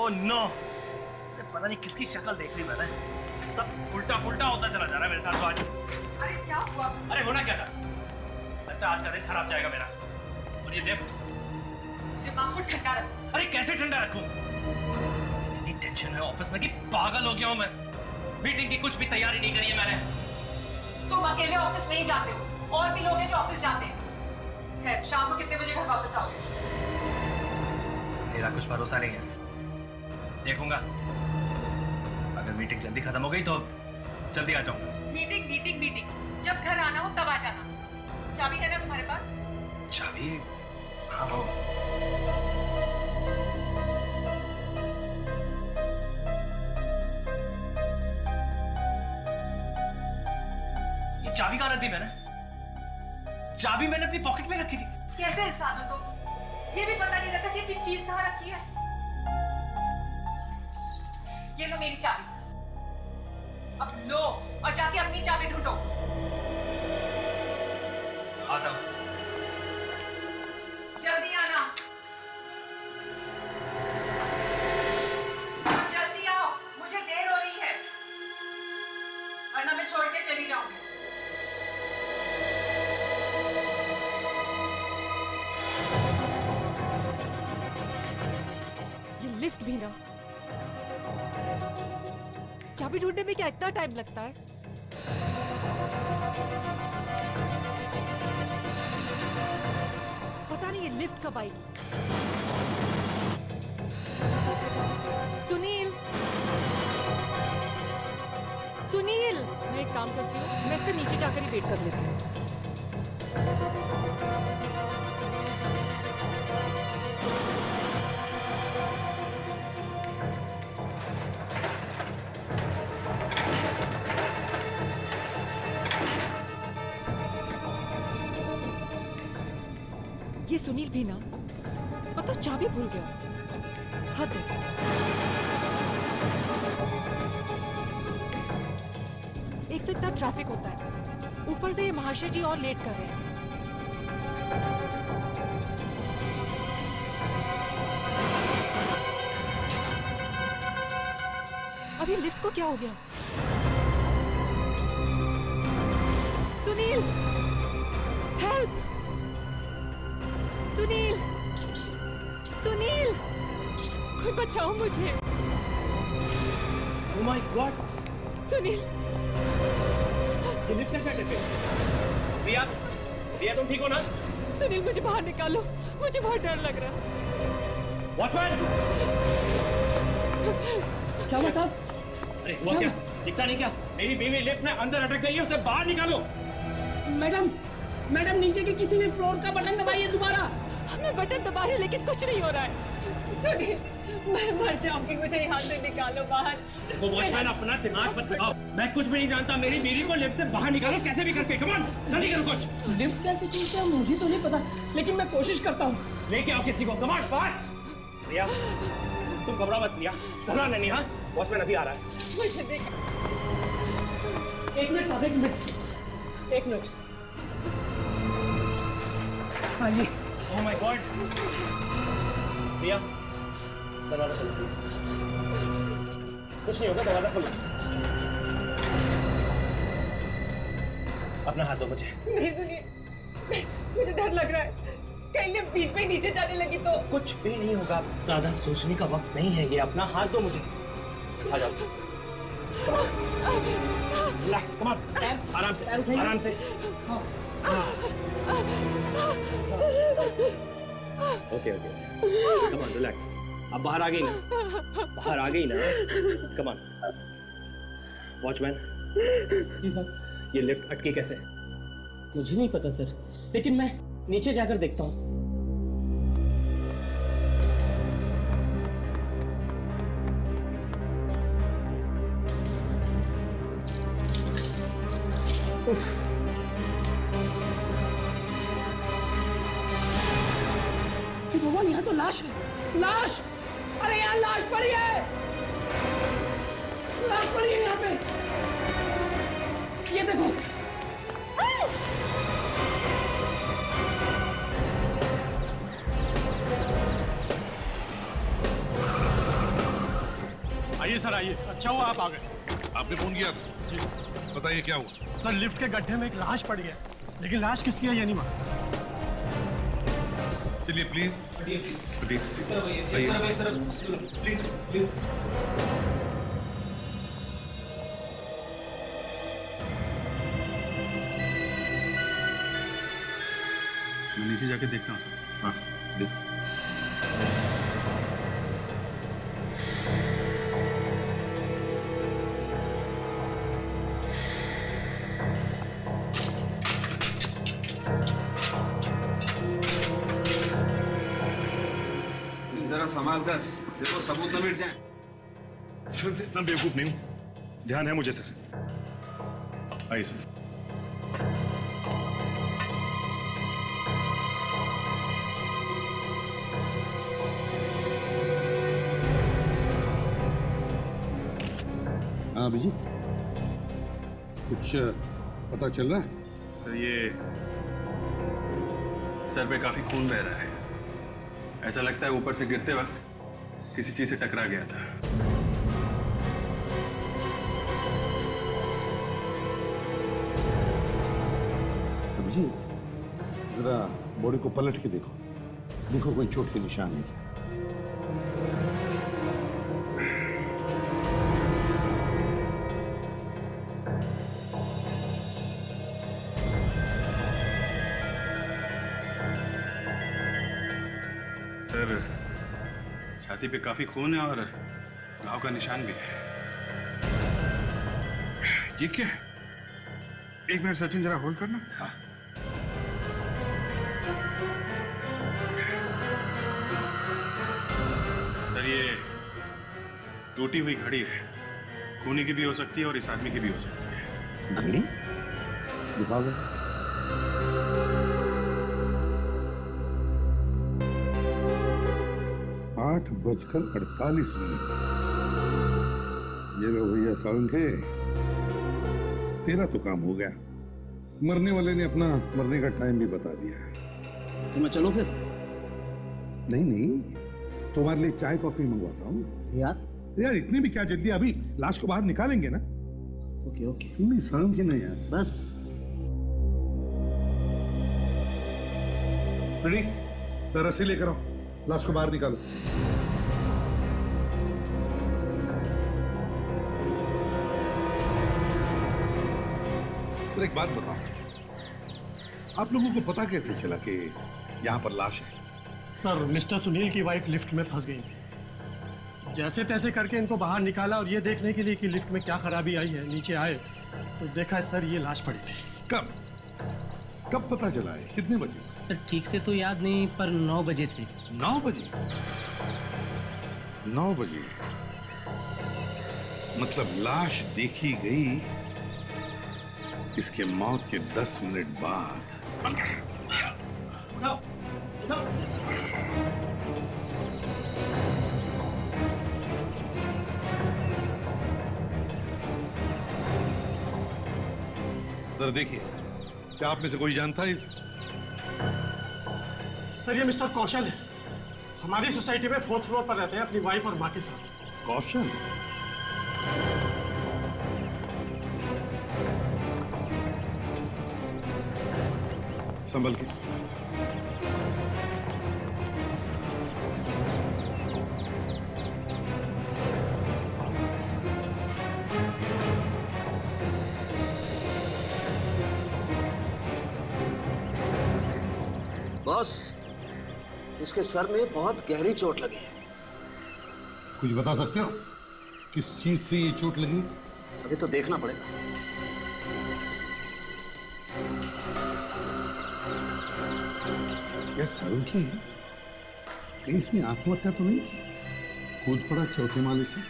Oh no, पता नहीं किसकी शक्ल देख ली मैंने। सब उल्टा फुल्टा होता चला जा रहा है मेरे साथ तो आज। अरे क्या हुआ? अरे होना क्या था, लगता है आज का दिन खराब जाएगा मेरा। और ये लिफ्ट, दिमाग को ठंडा रखो। अरे कैसे ठंडा रखूं? इतनी टेंशन है ऑफिस में कि पागल हो गया हूं मैं। मीटिंग की कुछ भी तैयारी नहीं करी है मैंने। तुम अकेले ऑफिस नहीं जाते हो, और भी लोग हैं जो ऑफिस जाते हैं। खैर, शाम को कितने बजे घर वापस आओगे? मेरा कुछ भरोसा नहीं है, देखूंगा। अगर मीटिंग जल्दी खत्म हो गई तो जल्दी आ जाऊंगा। मीटिंग मीटिंग मीटिंग, जब घर आना हो तब आ जाना। चाबी है ना तुम्हारे पास? चाबी? हाँ हो। ये चाबी कहाँ रख दी मैंने? चाबी मैंने अपनी पॉकेट में रखी थी। कैसे इंसान हो तुम? ये भी पता नहीं रहता कि किस चीज कहाँ रखी है। ये लो मेरी चाबी, अब लो और जाके अपनी चाबी ढूंढो। आता हूं। जल्दी आना, जल्दी आओ, मुझे देर हो रही है, वरना मैं छोड़ के चली जाऊंगी। ये लिफ्ट भी ना, चाबी ढूंढने में क्या इतना टाइम लगता है? पता नहीं ये लिफ्ट कब आएगी। सुनील, सुनील, मैं एक काम करती हूँ, मैं इसका नीचे जाकर ही वेट कर लेती हूँ। ये सुनील भी ना, मतलब चाबी भूल गया। हद है। एक तो इतना ट्रैफिक होता है, ऊपर से ये महाशय जी और लेट कर रहे हैं। अभी लिफ्ट को क्या हो गया? सुनील, हेल्प! सुनील, सुनील, कोई बचाओ मुझे। Oh my God! सुनील, ये लिफ्ट कैसे अटक गई? रिया, रिया तुम ठीक हो ना? सुनील मुझे बाहर निकालो, मुझे बहुत डर लग रहा है। वॉचमैन! क्या हुआ साहब? अरे हुआ क्या? दिखता नहीं क्या? मेरी बीवी लिफ्ट में अंदर अटक गई है, उसे बाहर निकालो। मैडम, मैडम नीचे के किसी भी फ्लोर का बटन दबाइए दोबारा। मैं बटन दबा रही लेकिन कुछ नहीं हो रहा है। सुनील, मैं मर जाऊंगी, मुझे यहाँ से निकालो बाहर। वो वॉचमैन अपना दिमाग मत लगाओ, मैं कुछ भी नहीं जानता। मेरी बीवी को लिफ्ट से बाहर निकालो कैसे भी करके। कम ऑन, जल्दी करो कुछ। लिफ्ट कैसे खुलता है मुझे तो नहीं पता, लेकिन मैं कोशिश करता हूँ। लेके आओ किसी को। Come on, fast. रिया, तुम घबरा मत रिया, घबरा नहीं। हाँ, वॉचमैन अभी आ रहा है। मुझे देख। एक मिनट साहब, एक मिनट, एक मिनट। हाँ जी। Oh my God! रिया, दरवाजा खोलो। कुछ नहीं होगा, दरवाजा खोलो। अपना हाथ दो मुझे। नहीं सुनिए, मुझे डर लग रहा है, कहीं लिफ्ट बीच में नीचे जाने लगी तो। कुछ भी नहीं होगा, ज्यादा सोचने का वक्त नहीं है ये। अपना हाथ दो मुझे। आ जाओ। रिलैक्स, कम ऑन, आराम से, आराम से। Okay okay, come on, relax. अब बाहर आ गई ना, बाहर आ गई ना। Come on. वॉचमैन। जी सर। ये लिफ्ट अटकी कैसे? मुझे नहीं पता सर, लेकिन मैं नीचे जाकर देखता हूँ। भगवान, यहाँ तो लाश है, लाश! अरे यहाँ लाश पड़ी है, लाश पड़ी है यहाँ पे, ये देखो। आइए सर आइए, अच्छा हुआ आप आ गए। आपने फोन किया? जी बताइए क्या हुआ? सर, लिफ्ट के गड्ढे में एक लाश पड़ी है, लेकिन लाश किसकी है ये नहीं मालूम। चलिए प्लीज। मैं नीचे जाके देखता हूँ सर। हाँ देखो। जरा संभाल कर, देखो सबूत न मिट जाए। सर, इतना बेवकूफ नहीं हूँ, ध्यान है मुझे सर। आइए सर। हाँ अभिजीत, कुछ पता चल रहा है? सर ये सर पे काफी खून बह रहा है। ऐसा लगता है ऊपर से गिरते वक्त किसी चीज से टकरा गया था। अभिजीत, जरा बॉडी को पलट के देखो, देखो कोई चोट के निशान है क्या? सर छाती पे काफी खून है और घाव का निशान भी है। ये क्या है? एक मिनट सचिन, जरा होल्ड करना। हाँ। सर ये टूटी हुई घड़ी है, खूनी की भी हो सकती है और इस आदमी की भी हो सकती है। घड़ी दिखाओ। 8:48। ये लो भैया सावंके, तेरा तो काम हो गया। मरने वाले ने अपना मरने का टाइम भी बता दिया। तो मैं चलो फिर? नहीं नहीं, तुम्हारे लिए चाय कॉफी मंगवाता हूँ। यार इतनी भी क्या जल्दी, अभी लाश को बाहर निकालेंगे ना। Okay okay. तुम शर्म की नहीं यार। बस रेडी, तो रस्सी लेकर आओ, लाश को बाहर निकालो। एक बात बताओ, आप लोगों को पता कैसे चला कि यहाँ पर लाश है? सर, मिस्टर सुनील की वाइफ लिफ्ट में फंस गई थी। जैसे तैसे करके इनको बाहर निकाला और ये देखने के लिए कि लिफ्ट में क्या खराबी आई है, नीचे आए तो देखा सर ये लाश पड़ी थी। कब कब पता चला है? कितने बजे? सर ठीक से तो याद नहीं, पर 9 बजे थे। 9 बजे? 9 बजे मतलब लाश देखी गई इसके मौत के 10 मिनट बाद। जरा देखिए, क्या आप में से कोई जानता है इस? सर ये मिस्टर कौशल है, हमारी सोसाइटी में 4th फ्लोर पर रहते हैं अपनी वाइफ और माँ के साथ। कौशल? संभल के। बॉस, इसके सर में बहुत गहरी चोट लगी है। कुछ बता सकते हो किस चीज से ये चोट लगी? अभी तो देखना पड़ेगा। यार सारुण की कहीं इसने आत्महत्या तो नहीं की? कूद पड़ा चौथे माले से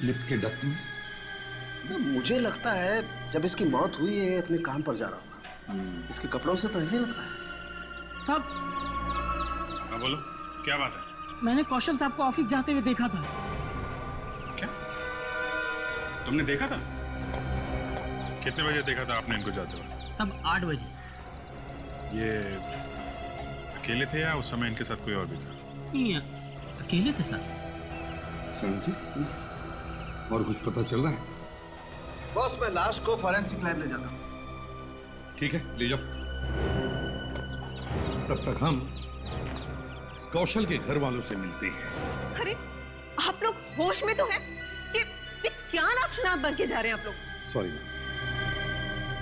लिफ्ट के डक्ट में? मुझे लगता है जब इसकी मौत हुई है अपने काम पर जा रहा होगा। इसके कपड़ों से तो ऐसे ही लगता है। सब हाँ बोलो, क्या बात है? मैंने कौशल साहब को ऑफिस जाते हुए देखा था। क्या तुमने देखा था? कितने बजे देखा था आपने इनको जाते हुए? सब 8 बजे। ये अकेले थे या उस समय इनके साथ कोई और भी था? नहीं, अकेले थे सर। सारुण की और कुछ पता चल रहा है? बॉस, मैं लाश को फॉरेंसिक लैब ले जाता हूँ। ठीक है, ले जाओ। तब तक हम इस कौशल के घर वालों से मिलते हैं। अरे आप लोग होश में तो हैं? ये क्या अनाप शनाप बन के जा रहे हैं आप लोग? सॉरी मैम,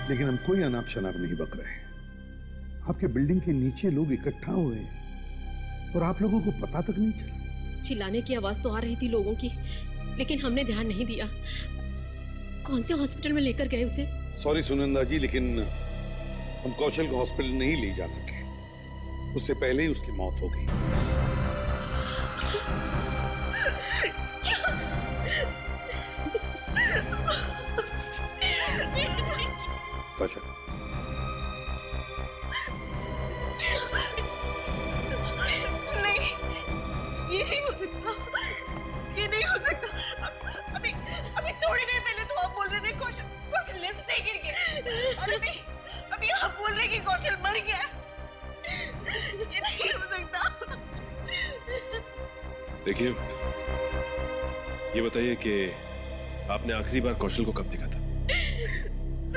लेकिन हम कोई अनाप शनाप नहीं बक रहे हैं। आपके बिल्डिंग के नीचे लोग इकट्ठा हुए हैं और आप लोगों को पता तक नहीं चला। चिल्लाने की आवाज तो आ रही थी लोगों की, लेकिन हमने ध्यान नहीं दिया। कौन से हॉस्पिटल में लेकर गए उसे? सॉरी सुनंदा जी, लेकिन हम कौशल को हॉस्पिटल नहीं ले जा सके। उससे पहले ही उसकी मौत हो गई। ताशा, नहीं, ये नहीं हो सकता, ये नहीं हो सकता। अभी थोड़ी देर पहले तो आप बोल रहे थे कौशल लिफ्ट से गिर गया, और अभी आप बोल रहे कि कौशल मर गया। ये नहीं हो सकता। देखिए, ये बताइए कि आपने आखिरी बार कौशल को कब देखा था?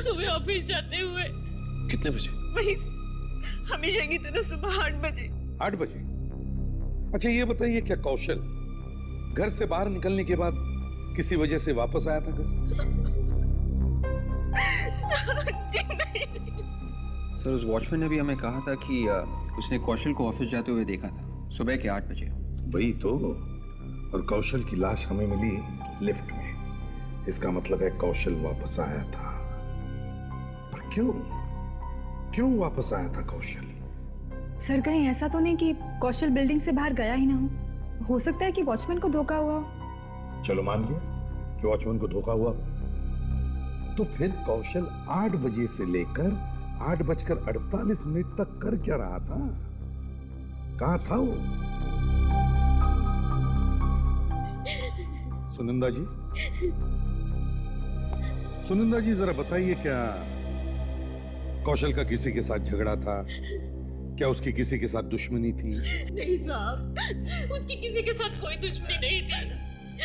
सुबह ऑफिस जाते हुए। कितने बजे? वही हमेशा की तरह सुबह 8 बजे। 8 बजे? अच्छा ये बताइए, क्या कौशल घर से बाहर निकलने के बाद किसी वजह से वापस आया था घर? जी नहीं। सर, उस वॉचमैन ने भी हमें कहा था कि उसने कौशल को ऑफिस जाते हुए देखा था, सुबह के 8 बजे। वही तो। और कौशल की लाश हमें मिली लिफ्ट में। इसका मतलब है कौशल वापस आया था। पर क्यों वापस आया था कौशल? सर, कहीं ऐसा तो नहीं कि कौशल बिल्डिंग से बाहर गया ही ना हो सकता है कि वॉचमैन को धोखा हुआ हो। चलो मान लिया कि वॉचमैन को धोखा हुआ, तो फिर कौशल 8 बजे से लेकर 8:48 तक कर क्या रहा था? कहां था वो? सुनंदा जी जरा बताइए, क्या कौशल का किसी के साथ झगड़ा था? क्या उसकी किसी के साथ दुश्मनी थी? नहीं साहब, उसकी किसी के साथ कोई दुश्मनी नहीं थी।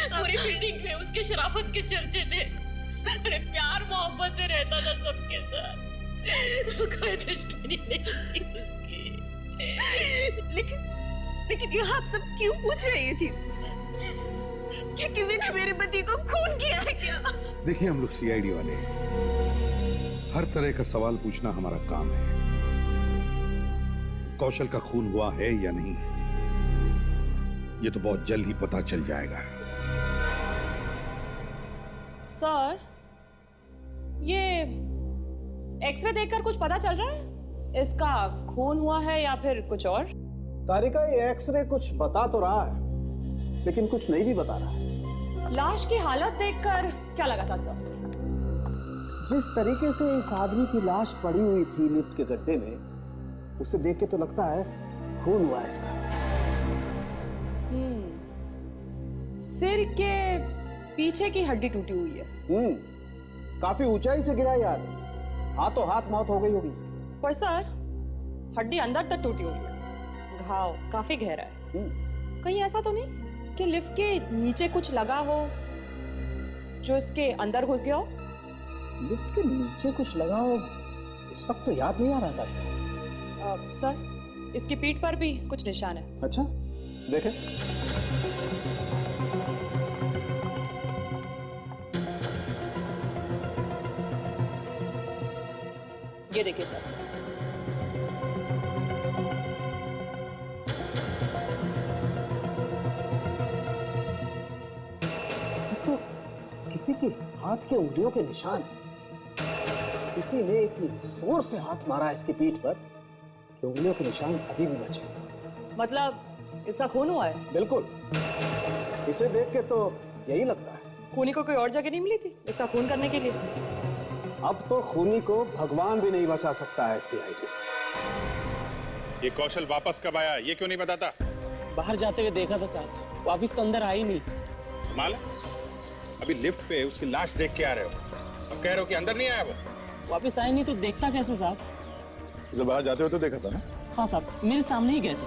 पूरी बिल्डिंग में उसके शराफत के चर्चे थे। बड़े प्यार मोहब्बत से रहता था सबके साथ। कोई दुश्मनी नहीं थी उसकी। लेकिन ये आप सब क्यों पूछ रहे हैं जी? क्या किसी ने मेरे पति को खून किया है क्या? देखिए, हम लोग सीआईडी वाले हैं। हर तरह का सवाल पूछना हमारा काम है। कौशल का खून हुआ है या नहीं, ये तो बहुत जल्द ही पता चल जाएगा। सर, ये एक्सरे देखकर कुछ पता चल रहा है? इसका खून हुआ है या फिर कुछ और? तारिका, ये एक्सरे कुछ बता तो रहा है, लेकिन कुछ नहीं भी बता रहा है। लाश की हालत देखकर क्या लगा था सर? जिस तरीके से इस आदमी की लाश पड़ी हुई थी लिफ्ट के गड्ढे में, उसे देख के तो लगता है खून हुआ है इसका। सिर के पीछे की हड्डी टूटी हुई है। काफी ऊंचाई से गिरा यार, हाथों हाथ मौत हो गई होगी इसकी। पर सर, हड्डी अंदर तक टूटी हुई है, घाव काफी गहरा है। कहीं ऐसा तो नहीं कि लिफ्ट के नीचे कुछ लगा हो जो इसके अंदर घुस गया हो? लिफ्ट के नीचे कुछ लगा हो इस वक्त तो याद नहीं आ रहा था। सर, इसकी पीठ पर भी कुछ निशान है। अच्छा, देखें। ये देखिए सर। तो किसी के हाथ के उंगलियों के निशान हैं। किसी ने इतनी जोर से हाथ मारा इसकी पीठ पर कि उंगलियों के निशान अभी भी बचे। मतलब इसका खून हुआ है? बिल्कुल, इसे देख के तो यही लगता है। खूनी को कोई और जगह नहीं मिली थी इसका खून करने के लिए? अब तो खूनी को भगवान भी नहीं बचा सकता है सीआईडी से। ये कौशल वापस कब आया, ये क्यों नहीं बताता? बाहर जाते हुए देखा था साहब, वापिस तो अंदर आई नहीं। मालूम, अभी लिफ्ट पे उसकी लाश देख के आ रहे हो, अब कह रहे हो कि अंदर नहीं आया वो? वापिस आए नहीं तो देखता कैसे साहब? उसे बाहर जाते हुए तो देखा था ना? हाँ साहब, मेरे सामने ही गए थे।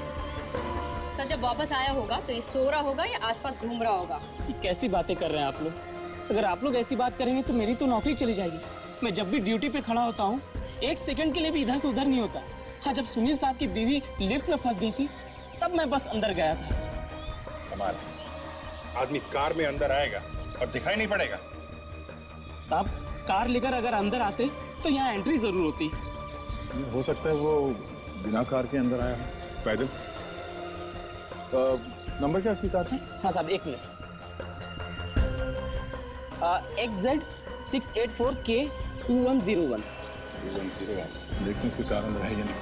सर, जब वापस आया होगा तो ये सो रहा होगा या आसपास घूम रहा होगा? कैसी बातें कर रहे हैं आप लोग? अगर आप लोग ऐसी बात करेंगे तो मेरी तो नौकरी चली जाएगी। मैं जब भी ड्यूटी पे खड़ा होता हूँ, एक सेकंड के लिए भी इधर से उधर नहीं होता। हाँ, जब सुनील साहब की बीवी लिफ्ट में फंस गई थी, तब मैं बस अंदर गया था। कमाल, आदमी कार में अंदर आएगा और दिखाई नहीं पड़ेगा। साहब, कार लेकर अगर अंदर आते तो यहाँ एंट्री जरूर होती। हो सकता है वो बिना कार के अंदर आया पैदल। नंबर क्या इसकी कार का? हाँ साहब, एक मिनट। XZ 684K 2101। देखते हैं इसकी कार अंदर है या नहीं।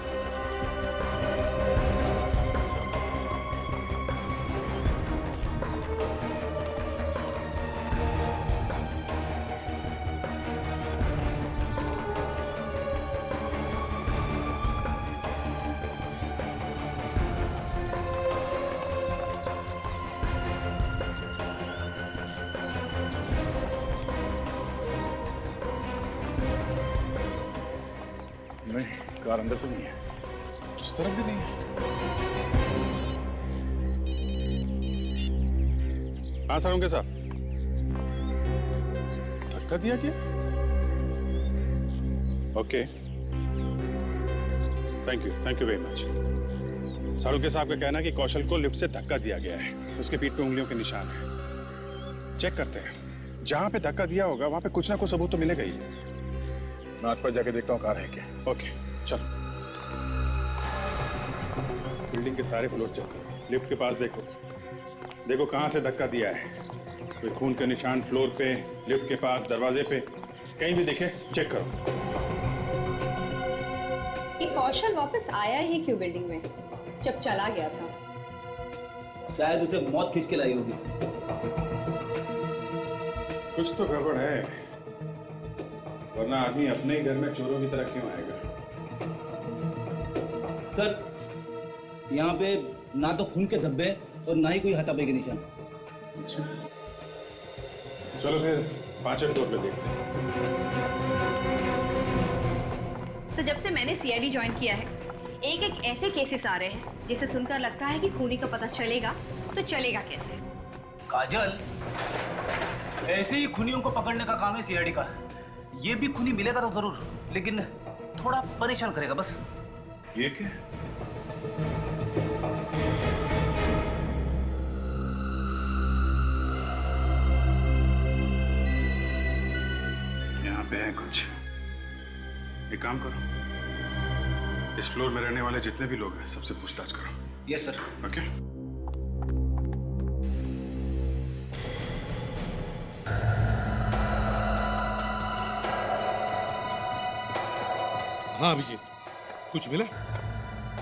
नहीं, कार अंदर तो नहीं है, उस तरफ भी नहीं है। हाँ सारुंगे साहब, धक्का दिया क्या? Okay, thank you very much. सारुंगे साहब का कहना है कि कौशल को लिफ्ट से धक्का दिया गया है, उसके पीठ पे उंगलियों के निशान है। चेक करते हैं, जहां पे धक्का दिया होगा वहां पे कुछ ना कुछ सबूत तो मिलेगा ही। मैं आसपास जाके देखता हूँ कार है क्या। ओके, चलो। बिल्डिंग के सारे फ्लोर चेक करो, लिफ्ट के पास देखो कहां से धक्का दिया है। कोई खून के निशान फ्लोर पे, लिफ्ट के पास, दरवाजे पे, कहीं भी दिखे चेक करो। ये कौशल वापस आया ही क्यों बिल्डिंग में जब चला गया था? शायद उसे मौत खींच के लाई होगी। कुछ तो गड़बड़ है, वरना आदमी अपने ही घर में चोरों की तरह क्यों आएगा? सर, यहाँ पे ना तो खून के धब्बे और ना ही कोई हाथापाई के निशान। अच्छा, चलो फिर 5वें फ्लोर पे देखते हैं। तो जब से मैंने CID ज्वाइन किया है, एक ऐसे केसेस आ रहे हैं जिसे सुनकर लगता है कि खूनी का पता चलेगा तो चलेगा कैसे। काजल, ऐसे ही खूनियों को पकड़ने का काम है CID का। ये भी खूनी मिलेगा तो जरूर, लेकिन थोड़ा परेशान करेगा बस। ये क्या? यहाँ पे है कुछ। एक काम करो, इस फ्लोर में रहने वाले जितने भी लोग हैं सबसे पूछताछ करो। Yes sir. ओके। हाँ अभिजीत, कुछ मिला?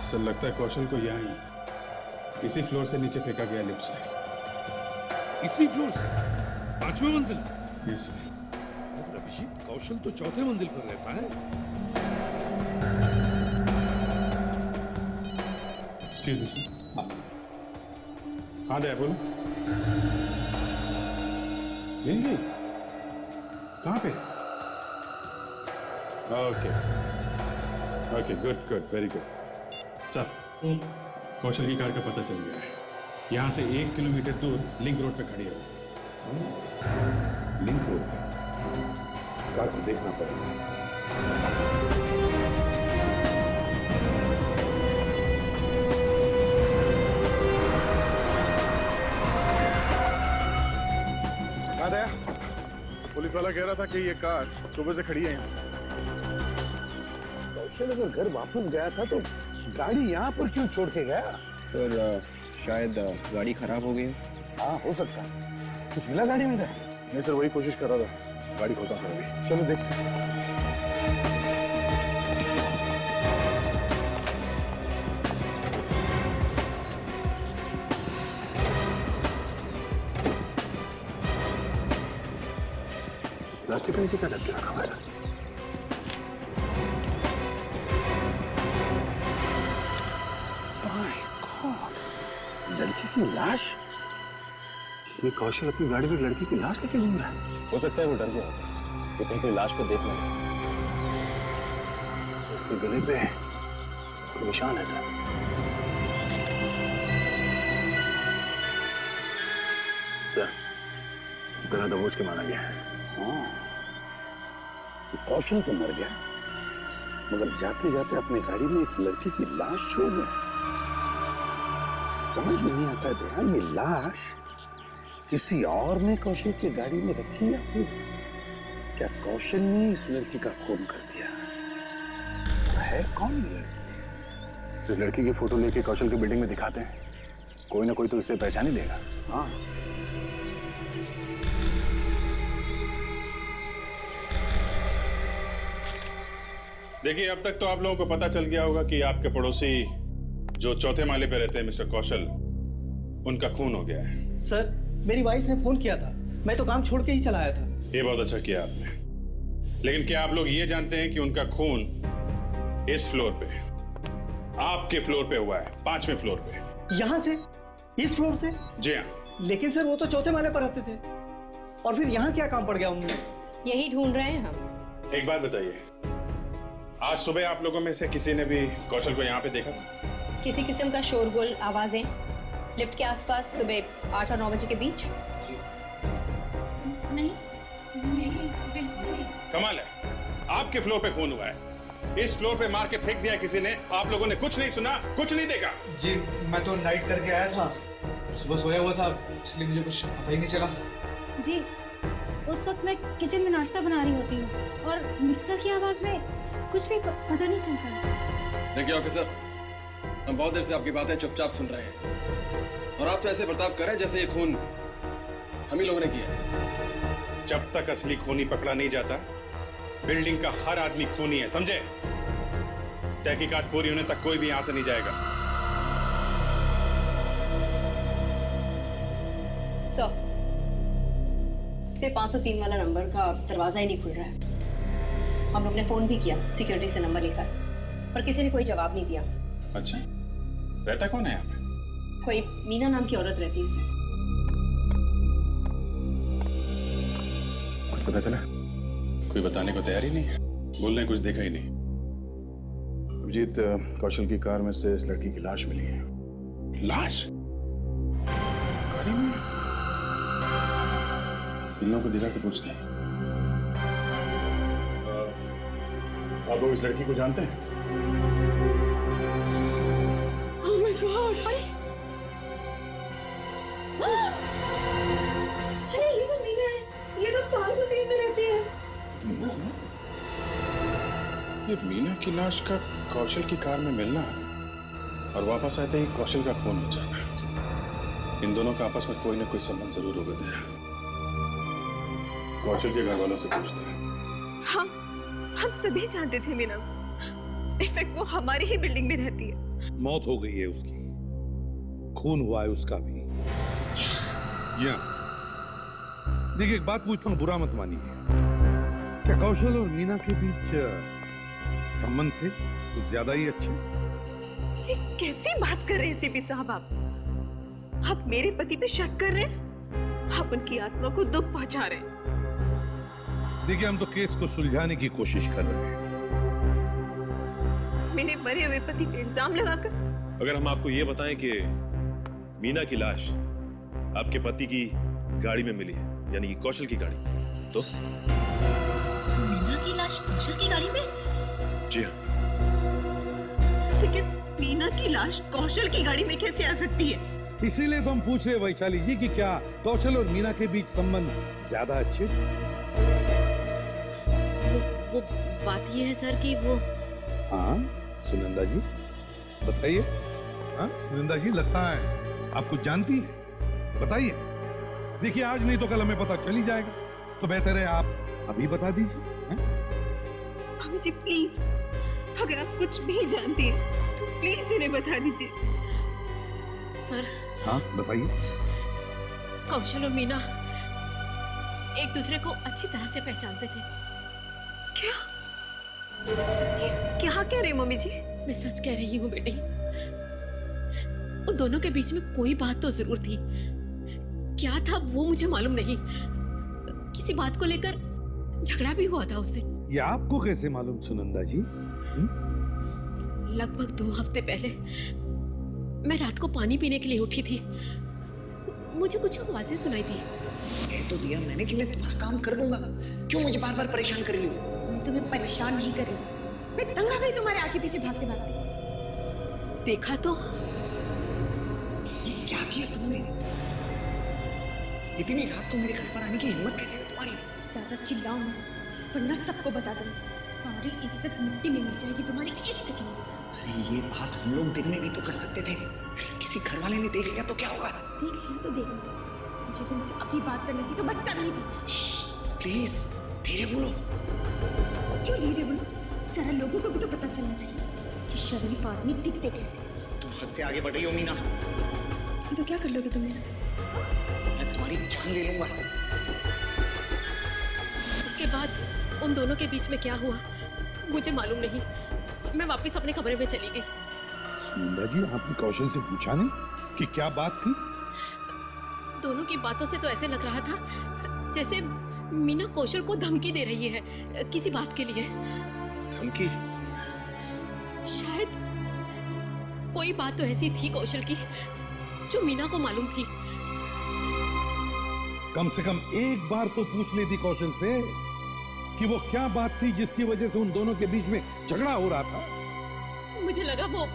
सर, लगता है कौशल को यहाँ इसी फ्लोर से नीचे फेंका गया लिफ्ट से। इसी फ्लोर से? 5वें मंजिल से? Yes sir. मगर अभिजीत, कौशल तो 4थे मंजिल पर रहता है। Excuse me sir. हाँ दया, बोलो। यही? कहाँ पे? Okay, good, very good. Sir, Kaushal की कार का पता चल गया है। यहाँ से 1 किलोमीटर दूर लिंक रोड पे खड़ी है। लिंक रोड पे? कार को देखना पड़ेगा। कहाँ दया? पुलिस वाला कह रहा था कि ये कार सुबह से खड़ी है यहाँ। कौशल अगर घर वापस गया था तो गाड़ी यहाँ पर क्यों छोड़ के गया? सर, शायद गाड़ी खराब हो गई। हाँ, हो सकता है। कुछ मिला गाड़ी में? नहीं सर, वही कोशिश कर रहा था। गाड़ी खोलता सर अभी। चलो देखते हैं। प्लास्टिक का नीचे क्या करके रखा हुआ है सर? लड़की की लाश? ये कौशल अपनी गाड़ी में लड़की की लाश लेके घूम रहा है। हो सकता है वो डर गया सर, कि कहीं कोई लाश को देख ले। उसके गले पे उसका निशान है सर। सर, गला दबोच के मारा गया है। हाँ, कौशल तो मर गया, मगर जाते जाते अपनी गाड़ी में एक लड़की की लाश छोड़ गया। समझ में नहीं आता है दया, ये लाश किसी और ने कौशल की गाड़ी में रखी या फिर क्या कौशल ने इस लड़की का खून कर दिया? है कौन ये लड़की? इस लड़की की फोटो लेके कौशल की बिल्डिंग में दिखाते हैं, कोई ना कोई तो इसे पहचान ही देगा। हाँ, देखिए, अब तक तो आप लोगों को पता चल गया होगा कि आपके पड़ोसी जो चौथे माले पे रहते हैं मिस्टर कौशल, उनका खून हो गया है। सर, मेरी वाइफ ने फोन किया था, मैं तो काम छोड़ के ही चला आया था। ये बहुत अच्छा किया आपने, लेकिन क्या आप लोग ये जानते हैं कि उनका खून इस फ्लोर पे, आपके फ्लोर पे हुआ है, 5वें फ्लोर पे। यहाँ से? इस फ्लोर से? जी हाँ। लेकिन सर वो तो चौथे माले पर रहते थे, और फिर यहाँ क्या काम पड़ गया उन्हें? यही ढूंढ रहे हैं हम। एक बात बताइए, आज सुबह आप लोगों में से किसी ने भी कौशल को यहाँ पे देखा था? किसी किस्म का शोरगुल, आवाजें लिफ्ट के आसपास सुबह 8 और 9 बजे के बीच? नहीं, बिल्कुल नहीं। कमाल है, आपके फ्लोर पे खून हुआ है, इस फ्लोर पे मार के फेंक दिया किसी ने, आप लोगों ने कुछ नहीं सुना, कुछ नहीं देखा? जी, मैं तो नाइट करके आया था, सुबह सोया हुआ था, इसलिए मुझे कुछ पता ही नहीं चला। जी, उस वक्त मैं किचन में नाश्ता बना रही होती हूँ और मिक्सर की आवाज में कुछ भी पता नहीं चलता। देखिए ऑफिसर, हम बहुत देर से आपकी बातें चुपचाप सुन रहे हैं और आप तो ऐसे बर्ताव कर रहे हैं जैसे ये खून हम ही लोगों ने किया है। जब तक असली खूनी पकड़ा नहीं जाता, बिल्डिंग का हर आदमी खूनी है, समझे? तहकीकात पूरी होने तक कोई भी यहां से नहीं जाएगा। सर, सिर्फ 503 वाला नंबर का दरवाजा ही नहीं खुल रहा है। हम लोग ने फोन भी किया सिक्योरिटी से नंबर लेकर, पर किसी ने कोई जवाब नहीं दिया। अच्छा, रहता कौन है यहाँ पे? कोई मीना नाम की औरत रहती है इसमें। कुछ पता चला? कोई बताने को तैयार ही नहीं है, बोलने कुछ देखा ही नहीं। अभिजीत, कौशल की कार में से इस लड़की की लाश मिली है। लाश? गाड़ी में? इन लोगों को दिला के पूछते हैं। आप लोग इस लड़की को जानते हैं? Oh my God! अरे ये तो मीना है, ये तो 503 में रहती है। ये मीना की लाश का कौशल की कार में मिलना और वापस आते ही कौशल का खून हो जाना, इन दोनों का आपस में कोई ना कोई संबंध जरूर होगा। दया, कौशल के घर वालों से पूछते हैं। हम सभी जानते थे मीना, इनफैक्ट वो हमारी ही बिल्डिंग में रहती है। मौत हो गई है उसकी, खून हुआ है उसका भी। देखिए, एक बात पूछता हूँ, बुरा मत मानिए, क्या कौशल और मीना के बीच संबंध थे कुछ ज्यादा ही अच्छे? ये कैसी बात कर रहे हैं सीपी साहब आप मेरे पति पे शक कर रहे हैं? आप उनकी आत्मा को दुख पहुंचा रहे हैं। देखिए, हम तो केस को सुलझाने की कोशिश कर रहे हैं। मेरे मरे हुए पति पे इल्जाम लगाकर? अगर हम आपको ये बताएं कि मीना की लाश आपके पति की गाड़ी में मिली है, यानी कि कौशल की गाड़ी, तो? मीना की लाश कौशल की गाड़ी में? जी हाँ। लेकिन मीना की लाश कौशल की गाड़ी में कैसे आ सकती है? इसीलिए तो हम पूछ रहे वैशाली जी कि क्या कौशल और मीना के बीच संबंध ज्यादा अच्छे थे? वो बात ये है सर कि वो... हाँ सुनंदा जी बताइए। हाँ सुनंदा जी, लगता है आप कुछ जानती है, बताइए। देखिए, आज नहीं तो कल हमें पता चल ही जाएगा, तो बेहतर है आप अभी बता दीजिए। मम्मी जी प्लीज, अगर आप कुछ भी जानती हैं तो प्लीज इन्हें बता दीजिए। सर। हाँ बताइए। कौशल और मीना एक दूसरे को अच्छी तरह से पहचानते थे। क्या? ये क्या कह रही मम्मी जी? मैं सच कह रही हूँ बेटी, उन दोनों के बीच में कोई बात तो जरूर थी। क्या था वो मुझे मालूम नहीं, किसी बात को लेकर झगड़ा भी हुआ था उस दिन। ये आपको कैसे मालूम सुनंदा जी? लगभग 2 हफ्ते पहले मैं रात को पानी पीने के लिए उठी थी, मुझे कुछ आवाजें सुनाई दी। कह तो दिया मैंने कि मैं तुम्हारा काम कर दूंगा, क्यों मुझे बार बार परेशान कर रही हो? मैं तुम्हें परेशान नहीं कर रही, मैं तंग आ गई तुम्हारे आगे पीछे भागते भागते। देखा तो ये क्या किया तुमने? इतनी रात को मेरे घर पर आने की हिम्मत कैसे है तुम्हारी? ज्यादा चिल्लाओ मत, वरना सबको बता दूंगा। सारी इज्जत मिट्टी में मिल जाएगी तुम्हारी एक सेकंड में। अरे ये बात हम लोग दिन में भी तो कर सकते थे, किसी घर वाले ने देख लिया तो क्या होगा? देख लिया तो देख लिया, मुझे तुमसे अभी बात करनी थी तो बस करनी थी। प्लीज धीरे बोलो। क्यों धीरे बोलो? सारा लोगों को भी तो पता चलना चाहिए कि शरीफ आदमी दिखते कैसे। तुम हद से आगे बढ़ रही हो मीना। ये तो क्या कर लोगे तुम मेरा? मैं तुम्हारी जान ले लूंगा। उसके बाद उन दोनों के बीच में क्या हुआ मुझे मालूम नहीं। मैं वापस अपने कमरे में चली गई। सुनंदा जी, आपने कौशल से पूछा नहीं कि क्या बात थी? दोनों की बातों से तो ऐसे लग रहा था जैसे मीना कौशल को धमकी दे रही है किसी बात के लिए। धमकी? शायद कोई बात तो ऐसी थी कौशल की जो मीना को मालूम थी। कम से कम एक बार तो पूछ लेती कौशल से कि वो क्या बात थी जिसकी वजह से उन दोनों के बीच में झगड़ा हो रहा था। मुझे लगा वो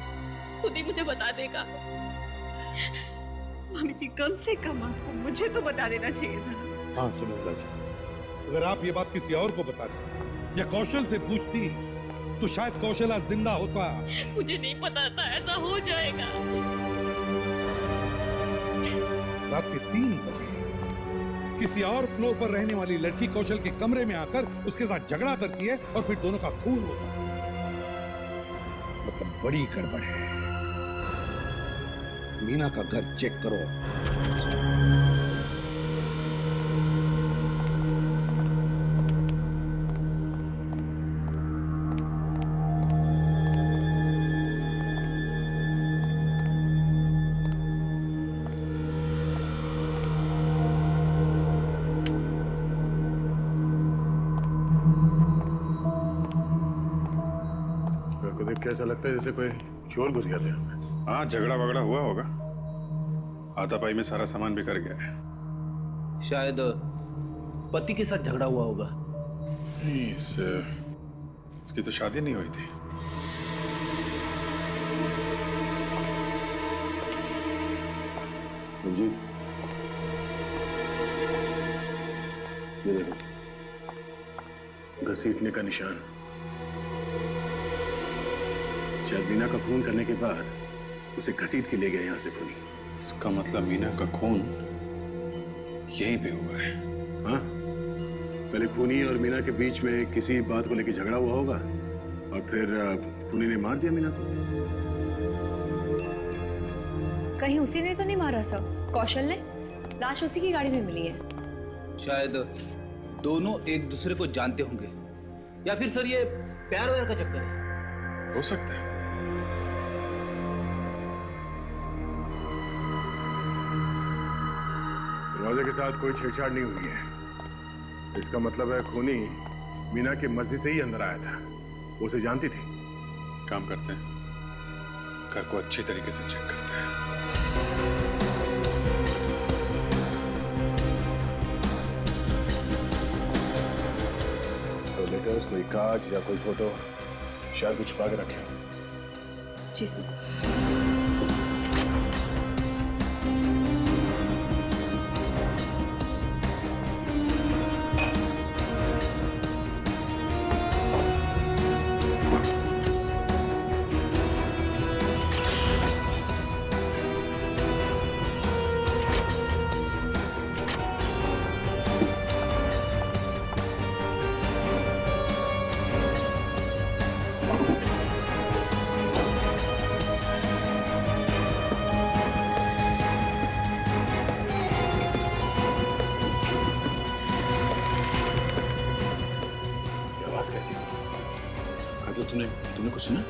खुद ही मुझे बता देगा। मामी जी, कम से कम आपको मुझे तो बता देना चाहिए था। हाँ सुनंदा जी, अगर आप ये बात किसी और को बताती या कौशल से पूछती तो शायद कौशल आज जिंदा होता। मुझे नहीं पता था ऐसा हो जाएगा। रात के 3 बजे किसी और फ्लोर पर रहने वाली लड़की कौशल के कमरे में आकर उसके साथ झगड़ा करती है और फिर दोनों का खून होता है। मतलब बड़ी गड़बड़ है। मीना का घर चेक करो। कैसा लगता है जैसे कोई चोर घुस गया था हमें। हाँ, झगड़ा वगड़ा हुआ होगा। हाथापाई में सारा सामान बिखर गया है। शायद पति के साथ झगड़ा हुआ होगा। नहीं, इसकी तो शादी नहीं हुई थी। जी, ये देखो, घसीटने का निशान। शायद मीना का खून करने के बाद उसे घसीट के ले गए यहाँ से खूनी। इसका मतलब मीना का खून यहीं पे हुआ है। हाँ, पहले खूनी और मीना के बीच में किसी बात को लेकर झगड़ा हुआ होगा और फिर खूनी ने मार दिया मीना को। कहीं उसी ने तो नहीं मारा सब? कौशल ने? लाश उसी की गाड़ी में मिली है। शायद दोनों एक दूसरे को जानते होंगे या फिर सर ये प्यार व्यार का चक्कर है। हो सकता है। दरवाजे के साथ कोई छेड़छाड़ नहीं हुई है। इसका मतलब है खूनी मीना की मर्जी से ही अंदर आया था। वो उसे जानती थी। काम करते हैं, घर को अच्छी तरीके से चेक करते हैं। तो लेटर्स, कोई कागज या कोई फोटो शायद कुछ छुपा के रखे हो। जी सर। कैसी? तो तूने कुछ सुना?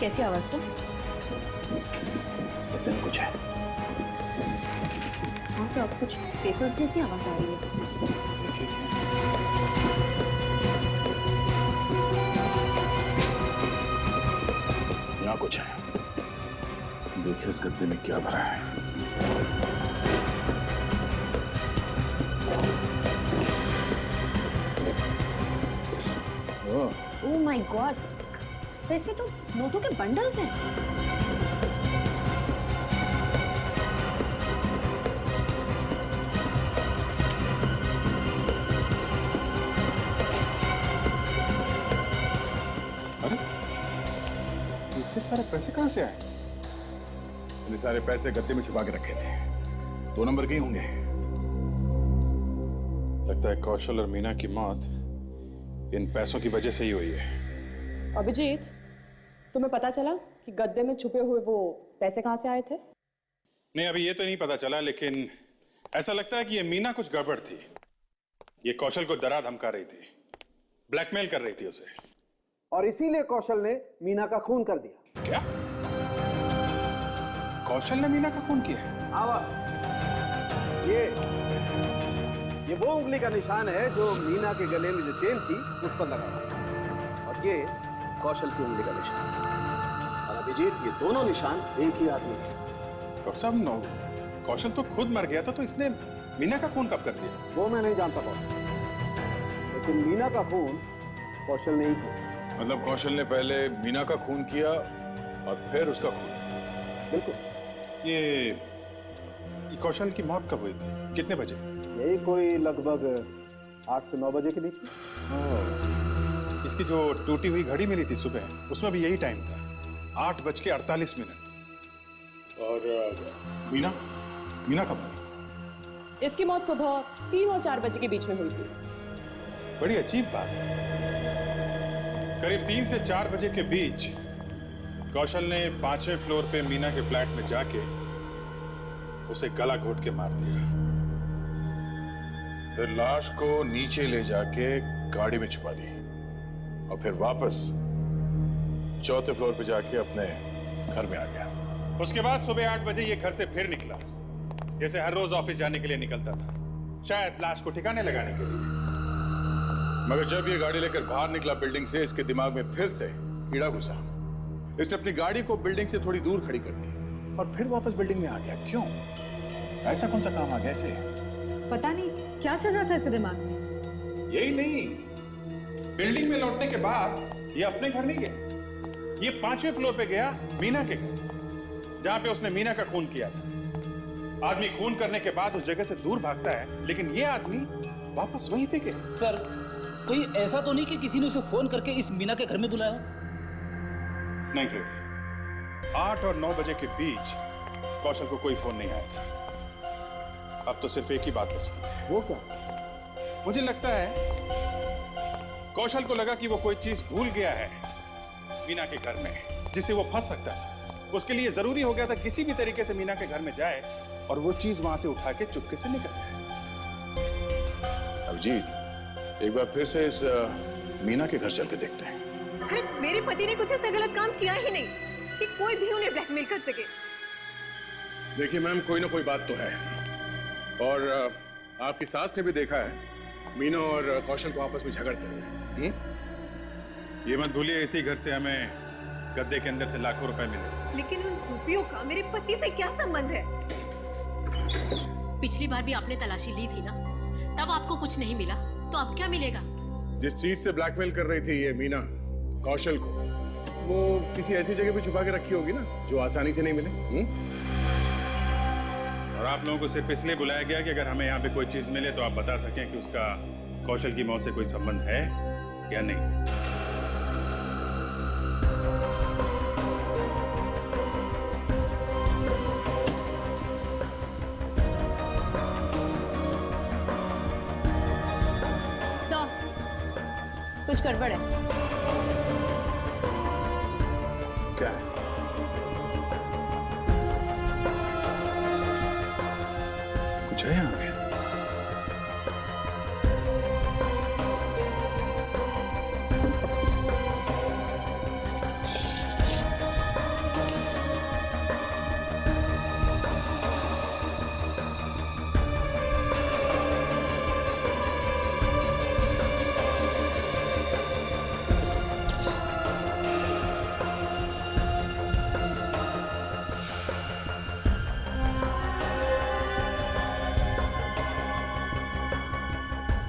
कैसी आवाज से? लगता है कुछ है। हाँ सब कुछ पेपर्स जैसी आवाज आ रही है। यहाँ कुछ है। देखिए इस गद्दे में क्या भरा है। ओह माय गॉड, सर इसमें तो नोटों के बंडल्स हैं। अरे इतने सारे पैसे कहां से आए? इतने सारे पैसे गद्दे में छुपा के रखे थे। 2 नंबर के ही होंगे। लगता है कौशल और मीना की मौत इन पैसों की वजह से ही हुई है। अभिजीत, तुम्हें पता चला कि गद्दे में छुपे हुए वो पैसे कहां से आए थे? नहीं, अभी ये तो नहीं पता चला, लेकिन ऐसा लगता है कि ये मीना कुछ गड़बड़ थी। ये कौशल को डरा धमका रही थी, ब्लैकमेल कर रही थी उसे, और इसीलिए कौशल ने मीना का खून कर दिया। क्या? कौशल ने मीना का खून किया? आवाज, ये वो उंगली का निशान है जो मीना के गले में जो चेन थी उस पर लगा हुआ, और ये कौशल की उंगली का निशान। और अभिजीत, ये दोनों निशान एक ही आदमी के। डॉक्टर साहब, कौशल तो खुद मर गया था, तो इसने मीना का खून कब कर दिया? वो मैं नहीं जानता बॉस, लेकिन मीना का खून कौशल ने ही किया। मतलब कौशल ने पहले मीना का खून किया और फिर उसका खून? बिल्कुल। ये कौशल की मौत कब हुई थी? कितने बजे? यही कोई लगभग 8 से 9 बजे के बीच में। इसकी जो टूटी हुई घड़ी मिली थी सुबह, उसमें भी यही टाइम था, 8:48। और मीना कब हुई? इसकी मौत सुबह 3 और 4 बजे के बीच में हुई थी। बड़ी अजीब बात है। करीब 3 से 4 बजे के बीच कौशल ने 5वें फ्लोर पे मीना के फ्लैट में जाके उसे गला घोट के मार दिया। फिर लाश को नीचे ले जाके गाड़ी में छुपा दी और फिर वापस 4थे फ्लोर पे जाके अपने घर में आ गया। उसके बाद सुबह 8 बजे ये घर से फिर निकला, जैसे हर रोज ऑफिस जाने के लिए निकलता था, शायद लाश को ठिकाने लगाने के लिए। मगर जब ये गाड़ी लेकर बाहर निकला बिल्डिंग से, इसके दिमाग में फिर से कीड़ा घुसा। इसने अपनी गाड़ी को बिल्डिंग से थोड़ी दूर खड़ी कर दी और फिर वापस बिल्डिंग में आ गया। क्यों? ऐसा कौन सा काम आ गया इसे? पता नहीं क्या चल रहा था इसके दिमाग में। यही नहीं, बिल्डिंग में लौटने के बाद ये अपने घर नहीं गया, ये 5वें फ्लोर पे गया मीना के घर, जहां पे उसने मीना का खून किया था। आदमी खून करने के बाद उस जगह से दूर भागता है, लेकिन ये आदमी वापस वहीं पे गया। सर, कहीं ऐसा तो नहीं कि किसी ने उसे फोन करके इस मीना के घर में बुलाया? नहीं फ्रेडी, 8 और 9 बजे के बीच कौशल को कोई फोन नहीं आया था। अब तो सिर्फ एक ही बात बचती है। वो क्या? मुझे लगता है कौशल को लगा कि वो कोई चीज भूल गया है मीना के घर में, जिसे वो फंस सकता था। उसके लिए जरूरी हो गया था किसी भी तरीके से मीना के घर में जाए और वो चीज वहां से उठा के चुपके से निकल जाए। अभिजीत, एक बार फिर से इस मीना के घर चल के देखते हैं। अरे मेरे पति ने कुछ ऐसा गलत काम किया ही नहीं कि कोई भी उन्हें ब्लैकमेल कर सके। देखिए मैम, कोई ना कोई बात तो है, और आपकी सास ने भी देखा है मीना और कौशल को आपस में झगड़ते हुए। ये मत भूलिए, इसी घर से हमें गद्दे के अंदर से लाखों रुपए मिले। लेकिन उन रुपयों का मेरे पति से क्या संबंध है? पिछली बार भी आपने तलाशी ली थी ना, तब आपको कुछ नहीं मिला, तो अब क्या मिलेगा? जिस चीज से ब्लैकमेल कर रही थी ये मीना कौशल को, वो किसी ऐसी जगह पे छुपा के रखी होगी ना जो आसानी से नहीं मिले। और आप लोगों को सिर्फ इसलिए बुलाया गया कि अगर हमें यहाँ पे कोई चीज मिले तो आप बता सकें कि उसका कौशल की मौत से कोई संबंध है या नहीं। कुछ गड़बड़ है। क्या है? कुछ है यहाँ पे?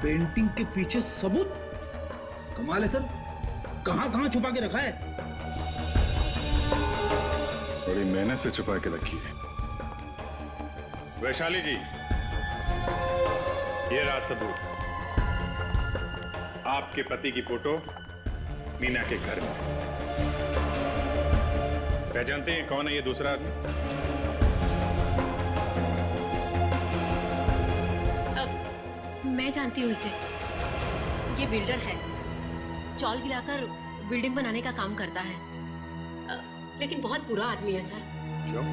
पेंटिंग के पीछे सबूत? कमाल है सर, कहां कहां छुपा के रखा है? बड़ी मेहनत से छुपा के रखी है। वैशाली जी, ये रहा सबूत। आपके पति की फोटो मीना के घर में। पहचानते हैं कौन है ये दूसरा आदमी? मैं जानती हूँ इसे। ये बिल्डर है, चौल गिराकर बिल्डिंग बनाने का काम करता है, लेकिन बहुत बुरा आदमी है सर। क्यों?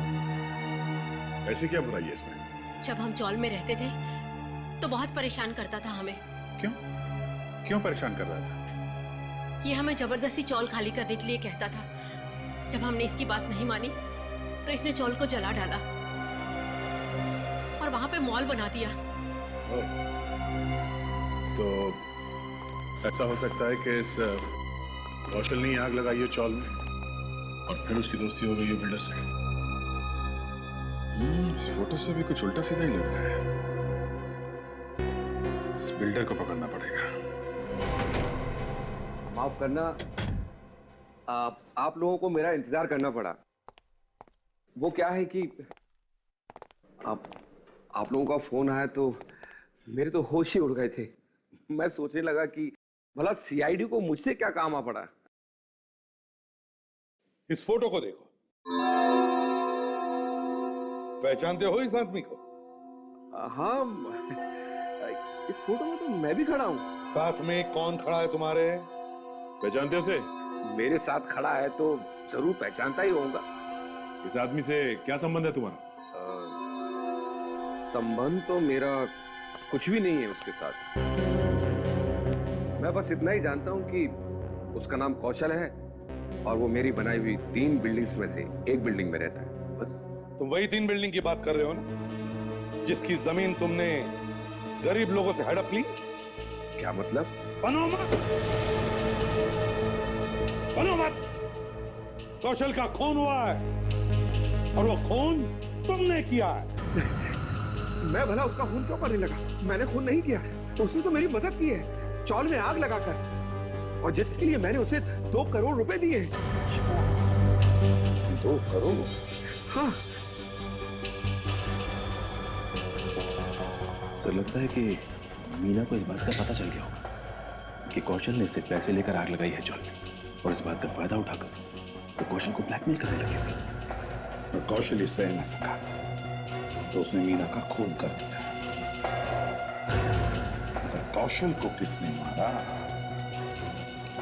ऐसी क्या बुराई है इसमें? जब हम चौल में रहते थे तो बहुत परेशान करता था हमें। क्यों? क्यों परेशान कर रहा था? ये हमें जबरदस्ती चौल खाली करने के लिए कहता था। जब हमने इसकी बात नहीं मानी तो इसने चौल को जला डाला और वहां पे मॉल बना दिया। तो ऐसा हो सकता है कि इस कौशल ने आग लगाई हो चौल में और फिर उसकी दोस्ती हो गई है बिल्डर से। इस फोटो से भी कुछ उल्टा सीधा ही लग रहा है। इस बिल्डर को पकड़ना पड़ेगा। माफ करना, आप लोगों को मेरा इंतजार करना पड़ा। वो क्या है कि आप लोगों का फोन आया तो मेरे तो होश ही उड़ गए थे। मैं सोचने लगा कि भला सीआईडी को मुझसे क्या काम आ पड़ा। इस फोटो को देखो, पहचानते हो इस आदमी को? हाँ, इस फोटो में तो मैं भी खड़ा हूँ। साथ में कौन खड़ा है तुम्हारे? पहचानते हो उसे? मेरे साथ खड़ा है तो जरूर पहचानता ही होगा। इस आदमी से क्या संबंध है तुम्हारा? संबंध तो मेरा कुछ भी नहीं है उसके साथ। मैं बस इतना ही जानता हूँ कि उसका नाम कौशल है और वो मेरी बनाई हुई 3 बिल्डिंग्स में से एक बिल्डिंग में रहता है, बस। तुम वही 3 बिल्डिंग की बात कर रहे हो ना, जिसकी जमीन तुमने गरीब लोगों से हड़प ली? क्या मतलब? बनो मत, बनो मत। कौशल का खून हुआ है और वो खून तुमने किया है। मैं भला उसका खून क्यों करने लगा? मैंने खून नहीं किया। उसने तो मेरी मदद की है, चौल में आग लगाकर, और जिसके लिए मैंने उसे 2 करोड़ रुपए दिए। 2 करोड़? हाँ। सर, लगता है कि मीना को इस बात का पता चल गया होगा कि कौशल ने इससे पैसे लेकर आग लगाई है चौल में, और इस बात का फायदा उठाकर वो कौशल को ब्लैकमेल करने लगे होंगे। और कौशल इसे सह न सका तो उसने मीना का खून कर दिया। मगर कौशल को किसने मारा?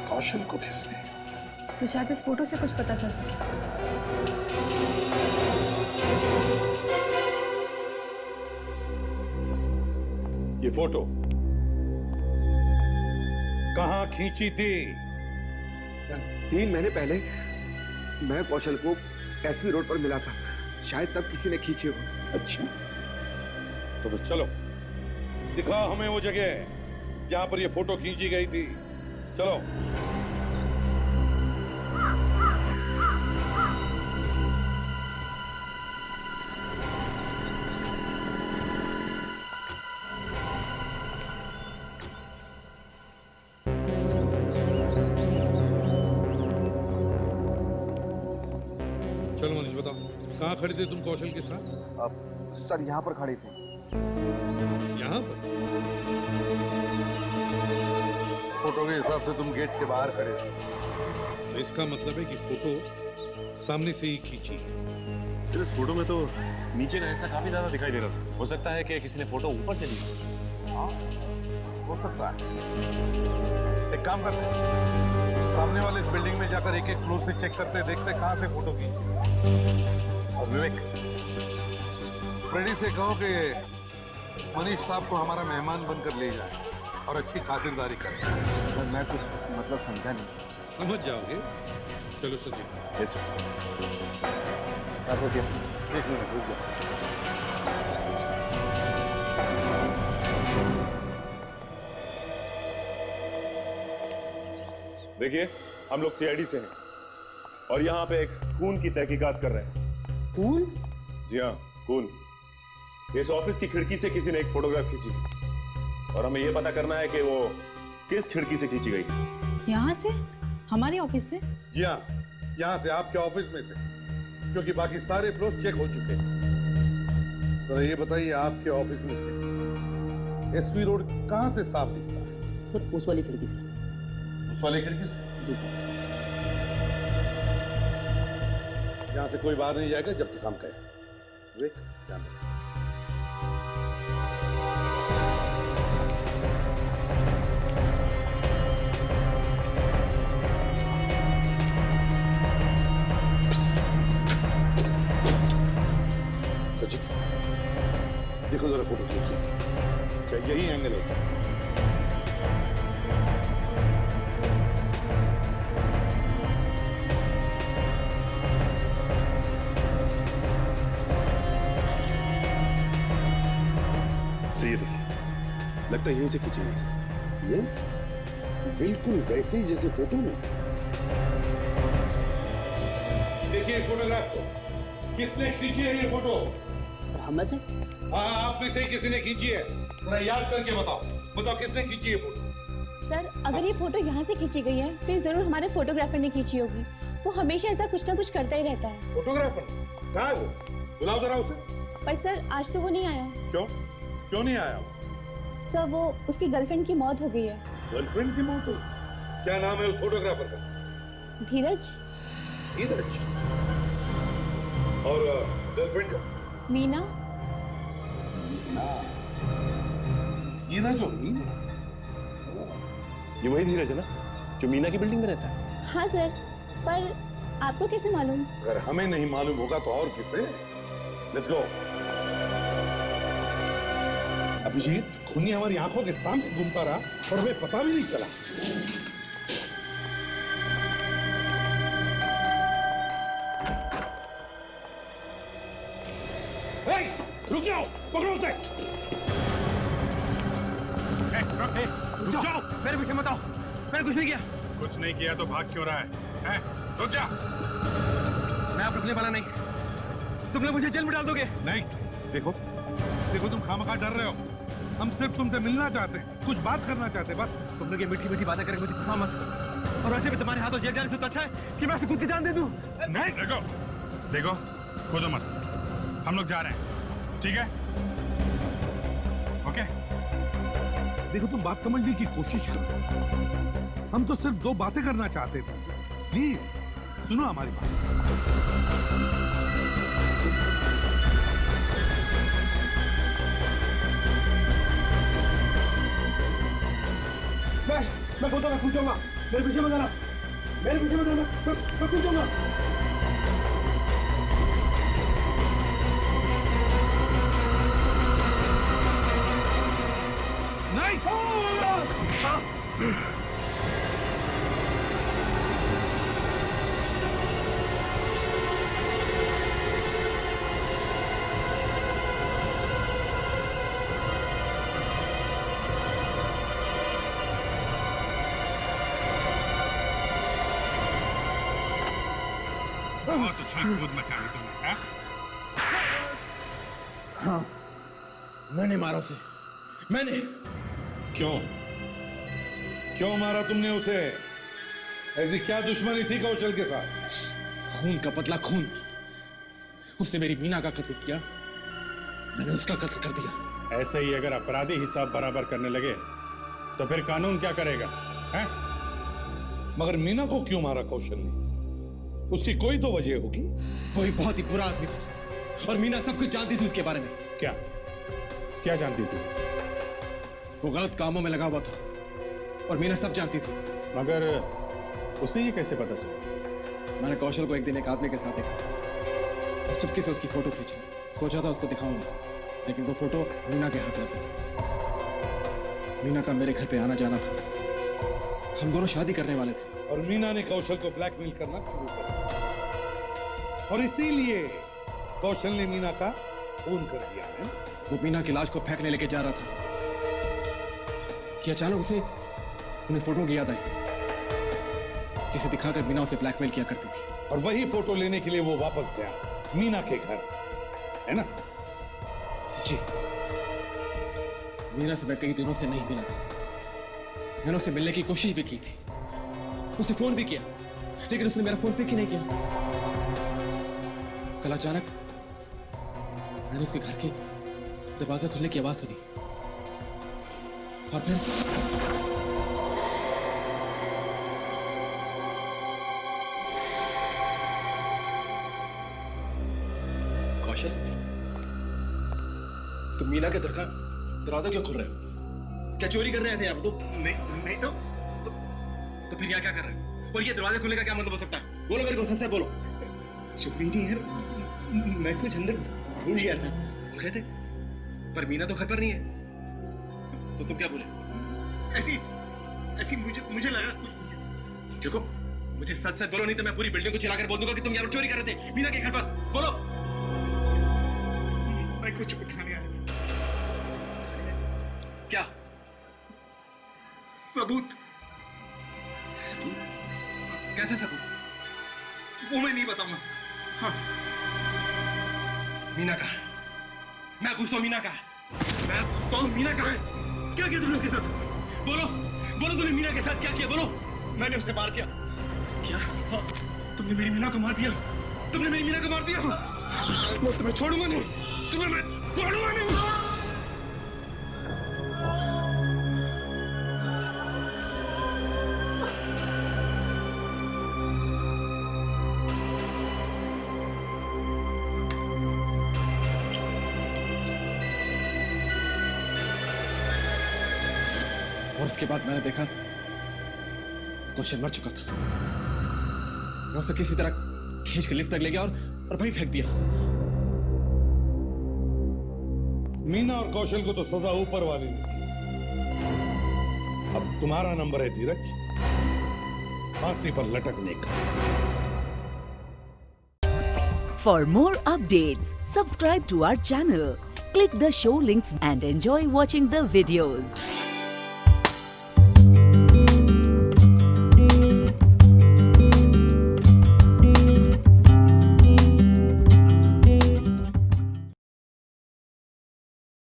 कौशल को किसने? सो शायद इस फोटो से कुछ पता चल सके। ये फोटो कहां खींची थी? 3 महीने पहले मैं कौशल को एसपी रोड पर मिला था, शायद तब किसी ने खींची हो। अच्छा, तो चलो दिखाओ हमें वो जगह जहां पर ये फोटो खींची गई थी। चलो। चलो मनीष, बताओ कहाँ खड़े थे तुम कौशल के साथ? सर, यहाँ पर खड़े थे। यहाँ पर? फोटो के हिसाब से तुम गेट के बाहर खड़े थे। तो इसका मतलब है कि फोटो सामने से ही खींची है। इस फोटो में तो नीचे का हिस्सा काफी ज्यादा दिखाई दे रहा था। हो सकता है कि किसी ने फोटो ऊपर से ली। हाँ, हो सकता है। एक काम करते हैं, सामने वाले इस बिल्डिंग में जाकर एक-एक फ्लोर से चेक करते, देखते कहां से फोटो खींची। और विवेक, फ्रेडी से कहो कि मनीष साहब को हमारा मेहमान बनकर ले जाए और अच्छी खातिरदारी करें। सर, मैं कुछ मतलब समझा नहीं। समझ जाओगे। चलो सचिन। एक मिनट रुक जाओ। देखिए, हम लोग सीआईडी से हैं और यहाँ पे एक खून की तहकीकात कर रहे हैं। खून? जी हाँ, खून। इस ऑफिस की खिड़की से किसी ने एक फोटोग्राफ खींची और हमें यह पता करना है कि वो किस खिड़की से खींची गई। यहाँ से? हमारे ऑफिस से? जी हाँ, यहाँ से, आपके ऑफिस में से, क्योंकि बाकी सारे फ्लोर चेक हो चुके हैं। तो ये बताइए, आपके ऑफिस में से एसवी रोड कहाँ से साफ दिखता है? सर उस वाली खिड़की से। उस वाली खिड़की से? जी सर। यहाँ से कोई बाहर नहीं जाएगा जब तक हम कहें। विवेक, ध्यान रखो। सचिन, देखो जरा फोटो क्लिक किया, क्या यही एंगल है क्या? सही देखिए, लगता है यहीं से खींची है सर। यस, बिल्कुल वैसे ही जैसे फोटो में। देखिए इस फोटोग्राफ को, किसने खींची है ये फोटो? हम में से? हाँ, आप में से ही किसी ने खींची है। थोड़ा याद करके बताओ, बताओ किसने खींची है फोटो? सर, अगर ये फोटो यहाँ से खींची गई है तो ये जरूर हमारे फोटोग्राफर ने खींची होगी। वो हमेशा ऐसा कुछ ना कुछ करता ही रहता है। फोटोग्राफर? कहाँ है वो? बुलाओ जरा उसे। पर सर आज तो वो नहीं आया। क्यों? क्यों नहीं आया? सर वो उसकी गर्लफ्रेंड की मौत हो गई है। गर्लफ्रेंड की मौत हो? क्या नाम है उस फोटोग्राफर का? धीरज। धीरज? और गर्लफ्रेंड का? मीना। मीना जो मीना? ये वही धीरज है ना, जो मीना की बिल्डिंग में रहता है? हाँ सर, पर आपको कैसे मालूम? अगर हमें नहीं मालूम होगा तो और किसे? Let's go. अभिजीत, खूनी हमारी आंखों के सामने घूमता रहा और हमें पता भी नहीं चला। रुक जाओ, पकड़ो उसे। रुक जाओ, मेरे पीछे मत आओ, मैंने कुछ नहीं किया। कुछ नहीं किया तो भाग क्यों रहा है? रुक जा। मैं आप रुकने वाला नहीं, तुम लोग मुझे जेल में डाल दोगे। नहीं, देखो देखो, तुम खामखा डर रहे हो। हम सिर्फ तुमसे मिलना चाहते हैं, कुछ बात करना चाहते हैं, बस। तुम लोग ये मीठी मीठी बातें करके मुझे फंसा मत। और वैसे भी तुम्हारे हाथों जेल जाने से तो अच्छा है कि मैं खुद की जान दे दूं। नहीं, देखो देखो, खोदो मत, हम लोग जा रहे हैं, ठीक है? ओके? देखो, तुम बात समझने की कोशिश करो। हम तो सिर्फ दो बातें करना चाहते थे। प्लीज सुनो हमारी बात। मैं बोलता मैं कूद जाऊंगा, मेरे पीछे मत आना, मेरे पीछे मत आना, मैं कूद जाऊंगा। नहीं। बहुत अच्छा कूद मचा दी तुमने, हाँ? हाँ, मैंने मारा उसे, मैंने। क्यों? क्यों मारा तुमने उसे? ऐसी क्या दुश्मनी थी कौशल के साथ? खून का बदला खून। उसने मेरी मीना का कत्ल किया, मैंने उसका कत्ल कर दिया। ऐसे ही अगर अपराधी हिसाब बराबर करने लगे तो फिर कानून क्या करेगा, हैं? मगर मीना को क्यों मारा कौशल ने? उसकी कोई तो वजह होगी। वो एक बहुत ही बुरा आदमी था और मीना सब कुछ जानती थी उसके बारे में। क्या क्या जानती थी? वो गलत कामों में लगा हुआ था और मीना सब जानती थी। मगर उसे ये कैसे पता चला? मैंने कौशल को एक दिन एक आदमी के साथ देखा और चुपके से उसकी फोटो खींची। सोचा था उसको दिखाऊंगा, लेकिन वो फोटो मीना के हाथ लग गई। मीना का मेरे घर पे आना जाना था, हम दोनों शादी करने वाले थे। और मीना ने कौशल को ब्लैकमेल करना शुरू कर दिया और इसीलिए कौशल ने मीना का खून कर दिया है। वो मीना की लाश को फेंकने लेके जा रहा था कि अचानक उसे उन्हें फोटो की याद आई, जिसे दिखाकर मीना उसे ब्लैकमेल किया करती थी। और वही फोटो लेने के लिए वो वापस गया मीना के घर, है ना? जी। मीना से मैं कई दिनों से नहीं मिला था। मैंने उससे मिलने की कोशिश भी की थी, उसने फोन भी किया, लेकिन उसने मेरा फोन पिक ही नहीं किया। कल अचानक मैंने उसके घर के दरवाजा खुलने की आवाज सुनी और फिर कौशल, तुम मीना के दरवाजा क्यों खोल रहे हो? क्या चोरी कर रहे थे आप? तुम नहीं तो फिर यहाँ क्या कर रहे हो? और ये दरवाजा खोलने का क्या मतलब हो सकता है? बोलो मेरे को, सच से बोलो। चोरी नहीं यार, मैं कुछ अंदर भूल गया था। भूल गए थे? पर मीना तो घर पर नहीं है। तो तुम क्या बोले? ऐसी मुझे लगा। देखो, मुझे सच सच बोलो, नहीं तो मैं पूरी बिल्डिंग को चिल्लाकर बोल दूंगा कि तुम यहाँ पर चोरी कर रहे थे मीना के घर पर। बोलो। मैं कुछ उठाने आया। क्या सबूत? कैसे सबूत? वो मैं नहीं बताऊंगा। हाँ। मीना का, मैं पूछता हूँ मीना का, मैं पूछता हूँ मीना का है। क्या किया तुमने उसके साथ? बोलो तुमने मीना के साथ क्या किया? बोलो। मैंने उसे मार दिया। क्या? तुमने मेरी मीना को मार दिया? तुमने मेरी मीना को मार दिया? मैं तुम्हें छोड़ूंगा नहीं, तुम्हें मैं छोड़ूंगा नहीं। और उसके बाद मैंने देखा कौशल मर चुका था। मैं उसे किसी तरह खींच के लिफ्ट तक ले गया और वहीं फेंक दिया। मीना और कौशल को तो सजा ऊपर वाली ने। अब तुम्हारा नंबर है धीरज, फांसी पर लटकने का। For more updates, subscribe to our channel, click the show links and enjoy watching the videos.